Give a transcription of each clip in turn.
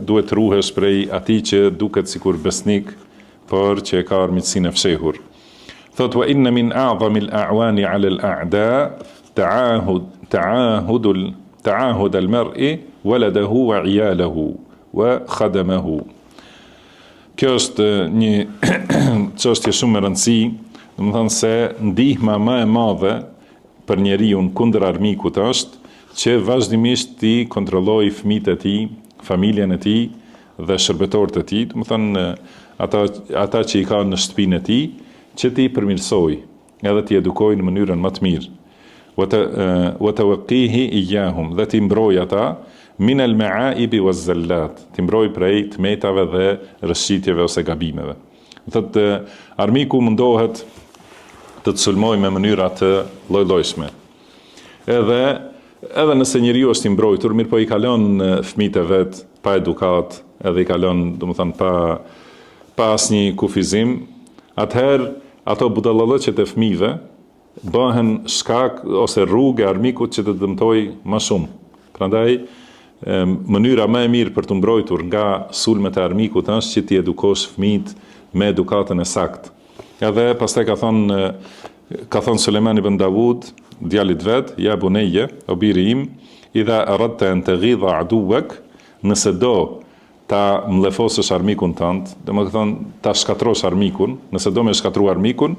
duhet ruhesh prej atij që duket sikur besnik, por që e ka armiqsinë e fshehur. Thot wa inna min a'zami al-a'wani 'ala al-a'da ta'ahud al-mar'i waladahu wa 'iyalahu wa khadamahu. Kjo është një çështje shumë e rëndësishme, domethënë se ndihma më e madhe për njeriu kundër armikut është që vazhdimisht ti kontrolloj fëmijët e tij, familjen e tij dhe shërbetorët e tij, domethënë ata që i kanë në shtëpinë e tij, që ti përmirësoj, edhe ti edukoj në mënyrën më të mirë. Wa tawqihi iyahum, dhe ti mbroj ata min al-ma'aibi waz-zallat, ti mbroj prej tmetave dhe rrëshqitjeve ose gabimeve. Thotë armiku mundohet të sulmojë me mënyra të lloj-llojshme. Edhe nëse njeriu është i mbrojtur, mirë po i kalon fëmijët e vet pa edukat, edhe i kalon, domethënë pa asnjë kufizim, atëherë ato budallallëqet e fëmijëve bëhen shkak ose rrugë e armikut që të dëmtoj më shumë. Prandaj mënyra më e mirë për të mbrojtur nga sulmet e armikut është që ti edukosh fëmijët me edukatën e saktë. Edhe pastaj ka thonë Sulejman ibn Davud, djalit vet, ja bunayya, o biri im, idha aradta an taghidha aduwak, nëse do ta mllefosësh armikun tënd, domethënë ta shkatrosh armikun, nëse do me shkatruar armikun,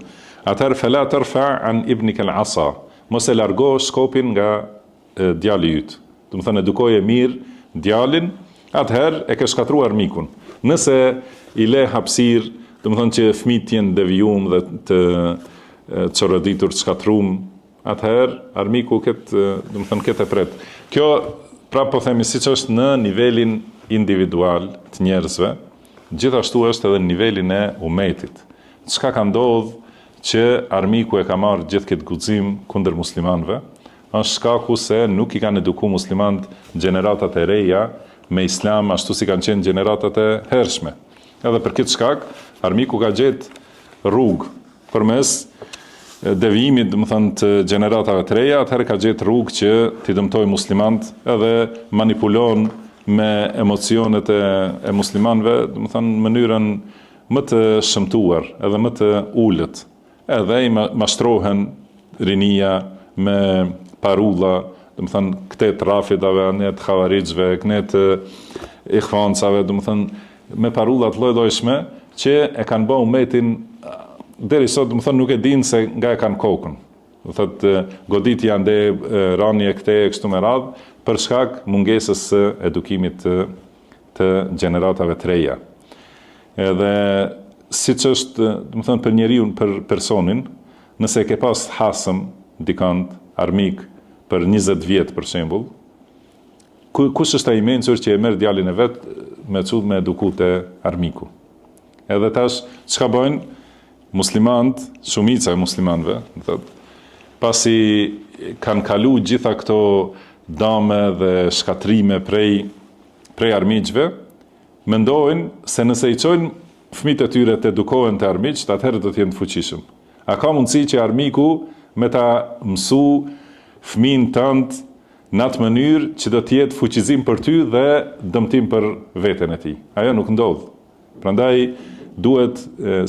atëherë fala tarfa an ibnika al-asa, mos e largo shkopin nga djali yt. Domethënë edukoje mirë djalin, atëherë e ke shkatruar armikun. Nëse i le hapësirë, domethënë që fëmijët jenë devijuar dhe të çorroditur të shkatruar, atëherë armiku domethënë këtë pret. Kjo prapë po themi siç është në nivelin individual të njerëzve, gjithashtu është edhe në nivelin e umetit. Çka ka ndodhur që armiku e ka marrë gjithë këtë guxim kundër muslimanëve, është shkaku se nuk i kanë edukuar muslimanët gjeneratat e reja me islam ashtu si kanë qenë gjeneratat e hershme. Edhe për këtë shkak, armiku ka gjetë rrugë përmes devijimit, domethënë të gjeneratave të reja, atëherë ka gjetë rrugë që t'i dëmtojë muslimanët, edhe manipulon me emocionet e muslimanëve, domethënë në mënyrën më të shëmtuar, edhe më të ulët. Edhe i mashtrohen rinia me parulla, domethënë këtet rafidave, net xhavarixhve, kënet ikhvancave, domethënë me parulla të lloj-llojshme që e kanë bërë umetin deri sot, domethënë nuk e dinë se nga e kanë kokën. Do thotë goditja ande ranie kështu me radhë, për shkak mungesës së edukimit të gjeneratave të reja. Edhe siç është, domethënë për njeriu, për personin, nëse ke pas hasëm dikant armik për 20 vjet për shembull, kush është ai i mençur që e merr djalin e vet me eduku te armiku. Edhe tash çka bëjnë muslimanët, shumica e muslimanëve, thotë, pasi kanë kalu gjitha këto dame dhe shkatrime prej armiqve, mendojnë se nëse i çojnë fëmijët e tyre të edukohen të armiqt, atëherë do të jenë të fuqishëm. A ka mundësi që armiku me ta mësu fëmin tënd në atë mënyrë që do të jetë fuqizim për ty dhe dëmtim për veten e tij? Ajo nuk ndodh. Prandaj duhet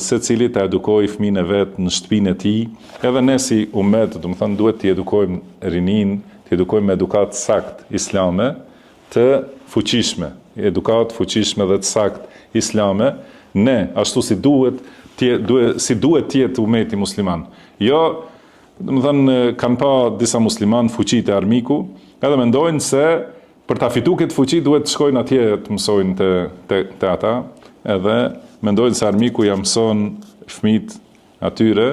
secili të edukojë fëmin e vet në shtëpinë e tij, edhe ne si umet, domethënë duhet t'i edukojmë rinin, t'i edukojmë me edukat sakt islame të fuqishme, edukat fuqishme dhe të sakt islame, ne ashtu si duhet të jetë umeti musliman. Jo, domethënë kanë pa disa musliman fuqitë e armiku, edhe mendojnë se për ta fituar këtë fuqi duhet të shkojnë atje të mësojnë te ata, edhe mendojnë se armiku ja mëson fëmijët atyre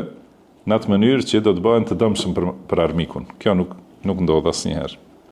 në atë mënyrë që do të bëhen të dëmshëm për armikun. Kjo nuk ndodh asnjëherë.